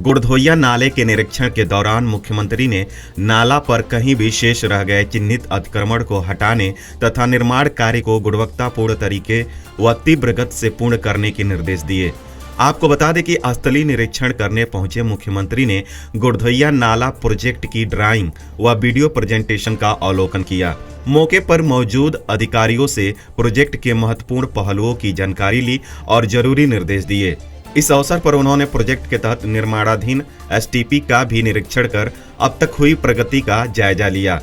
गुड़धोइया नाले के निरीक्षण के दौरान मुख्यमंत्री ने नाला पर कहीं भी शेष रह गए चिन्हित अतिक्रमण को हटाने तथा निर्माण कार्य को गुणवत्तापूर्ण तरीके व तीव्र गति से पूर्ण करने के निर्देश दिए। आपको बता दें कि स्थलीय निरीक्षण करने पहुंचे मुख्यमंत्री ने गुड़धोइया नाला प्रोजेक्ट की ड्राइंग व वीडियो प्रेजेंटेशन का अवलोकन किया। मौके पर मौजूद अधिकारियों से प्रोजेक्ट के महत्वपूर्ण पहलुओं की जानकारी ली और जरूरी निर्देश दिए। इस अवसर पर उन्होंने प्रोजेक्ट के तहत निर्माणाधीन एसटीपी का भी निरीक्षण कर अब तक हुई प्रगति का जायजा लिया।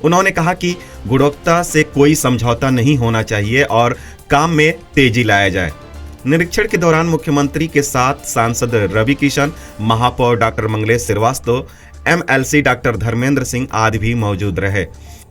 उन्होंने कहा कि गुणवत्ता से कोई समझौता नहीं होना चाहिए और काम में तेजी लाया जाए। निरीक्षण के दौरान मुख्यमंत्री के साथ सांसद रवि किशन, महापौर doctor Mangalesh Shrivastava, MLC doctor Dharmendra Singh आदि भी मौजूद रहे।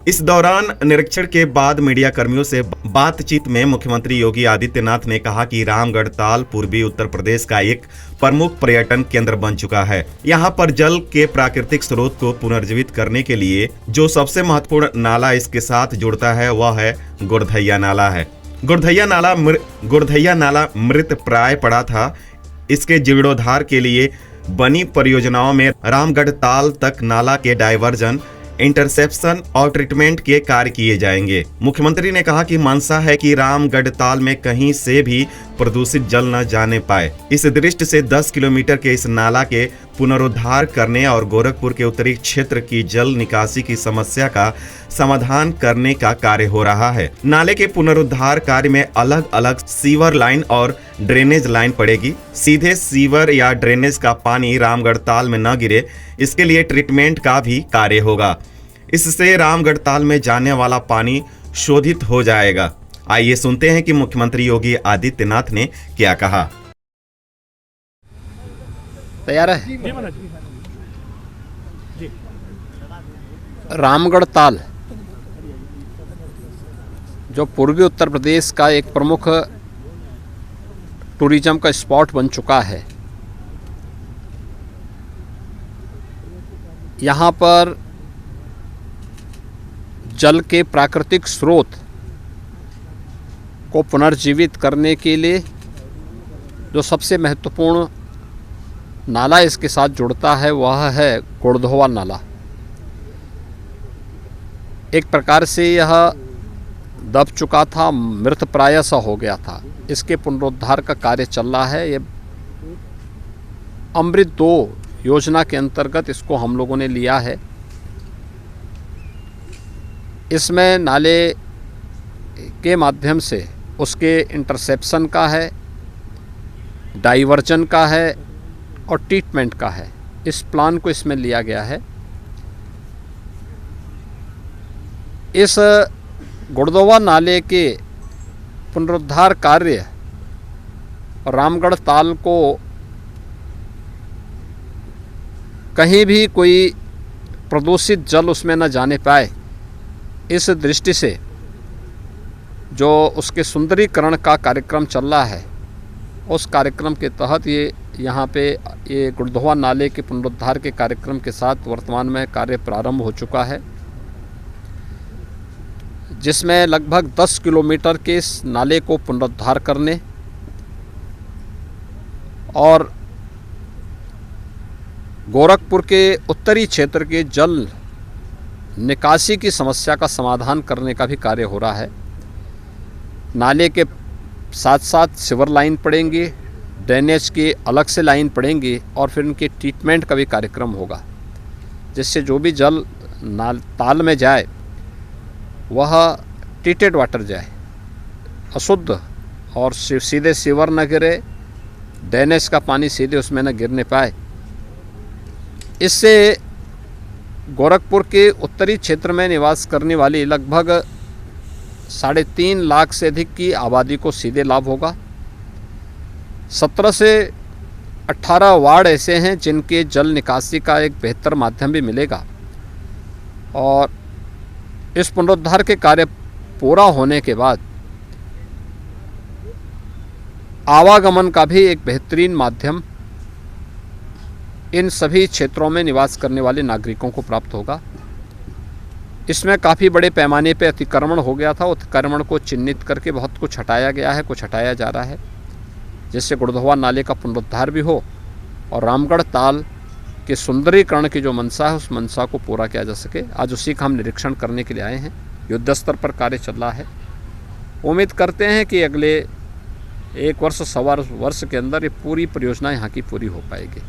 इस दौरान निरीक्षण के बाद मीडिया कर्मियों से बातचीत में मुख्यमंत्री योगी आदित्यनाथ ने कहा कि रामगढ़ ताल पूर्वी उत्तर प्रदेश का एक प्रमुख पर्यटन केंद्र बन चुका है। यहाँ पर जल के प्राकृतिक स्रोत को पुनर्जीवित करने के लिए जो सबसे महत्वपूर्ण नाला इसके साथ जुड़ता है वह है गुड़धोइया नाला है। गुड़धोइया नाला मृत प्राय पड़ा था। इसके जीर्णोद्धार के लिए बनी परियोजनाओं में रामगढ़ ताल तक नाला के डायवर्जन, इंटरसेप्शन और ट्रीटमेंट के कार्य किए जाएंगे। मुख्यमंत्री ने कहा कि मंशा है कि रामगढ़ ताल में कहीं से भी प्रदूषित जल न जाने पाए। इस दृष्टि से 10 किलोमीटर के इस नाला के पुनरुद्धार करने और गोरखपुर के उत्तरी क्षेत्र की जल निकासी की समस्या का समाधान करने का कार्य हो रहा है। नाले के पुनरुद्धार कार्य में अलग अलग सीवर लाइन और ड्रेनेज लाइन पड़ेगी। सीधे सीवर या ड्रेनेज का पानी रामगढ़ ताल में न गिरे, इसके लिए ट्रीटमेंट का भी कार्य होगा। इससे रामगढ़ ताल में जाने वाला पानी शोधित हो जाएगा। आइए सुनते हैं कि मुख्यमंत्री योगी आदित्यनाथ ने क्या कहा। तैयार है? रामगढ़ ताल जो पूर्वी उत्तर प्रदेश का एक प्रमुख टूरिज्म का स्पॉट बन चुका है। यहाँ पर जल के प्राकृतिक स्रोत को पुनर्जीवित करने के लिए जो सबसे महत्वपूर्ण नाला इसके साथ जुड़ता है वह है गुड़धोवा नाला। एक प्रकार से यह दब चुका था, मृत प्राय सा हो गया था। इसके पुनरुद्धार का कार्य चल रहा है। ये अमृत 2 योजना के अंतर्गत इसको हम लोगों ने लिया है। इसमें नाले के माध्यम से उसके इंटरसेप्शन का है, डाइवर्जन का है और ट्रीटमेंट का है। इस प्लान को इसमें लिया गया है। इस गुड़धोवा नाले के पुनरुद्धार कार्य रामगढ़ ताल को कहीं भी कोई प्रदूषित जल उसमें न जाने पाए, इस दृष्टि से जो उसके सुंदरीकरण का कार्यक्रम चल रहा है, उस कार्यक्रम के तहत यहाँ पे गुड़धोवा नाले के पुनरुद्धार के कार्यक्रम के साथ वर्तमान में कार्य प्रारंभ हो चुका है, जिसमें लगभग 10 किलोमीटर के इस नाले को पुनरुद्धार करने और गोरखपुर के उत्तरी क्षेत्र के जल निकासी की समस्या का समाधान करने का भी कार्य हो रहा है। नाले के साथ साथ सिवर लाइन पड़ेंगी, ड्रेनेज के अलग से लाइन पड़ेंगी और फिर उनके ट्रीटमेंट का भी कार्यक्रम होगा, जिससे जो भी जल ताल में जाए वह ट्रीटेड वाटर जाए, अशुद्ध, और सीधे सीवर न गिरे, ड्रेनेज का पानी सीधे उसमें न गिरने पाए। इससे गोरखपुर के उत्तरी क्षेत्र में निवास करने वाली लगभग 3.5 लाख से अधिक की आबादी को सीधे लाभ होगा। 17 से 18 वार्ड ऐसे हैं जिनके जल निकासी का एक बेहतर माध्यम भी मिलेगा और इस पुनरुद्धार के कार्य पूरा होने के बाद आवागमन का भी एक बेहतरीन माध्यम इन सभी क्षेत्रों में निवास करने वाले नागरिकों को प्राप्त होगा। इसमें काफ़ी बड़े पैमाने पर अतिक्रमण हो गया था। अतिक्रमण को चिन्हित करके बहुत कुछ हटाया गया है, कुछ हटाया जा रहा है, जिससे गुड़धोवा नाले का पुनरुद्धार भी हो और रामगढ़ ताल के सुंदरीकरण की जो मंशा है उस मंशा को पूरा किया जा सके। आज उसी का हम निरीक्षण करने के लिए आए हैं। युद्ध स्तर पर कार्य चल रहा है। उम्मीद करते हैं कि अगले 1 वर्ष सवा वर्ष के अंदर ये पूरी परियोजना यहाँ की पूरी हो पाएगी।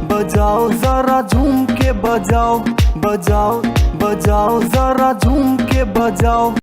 बजाओ जरा झूम के बजाओ, बजाओ बजाओ जरा झूम के बजाओ।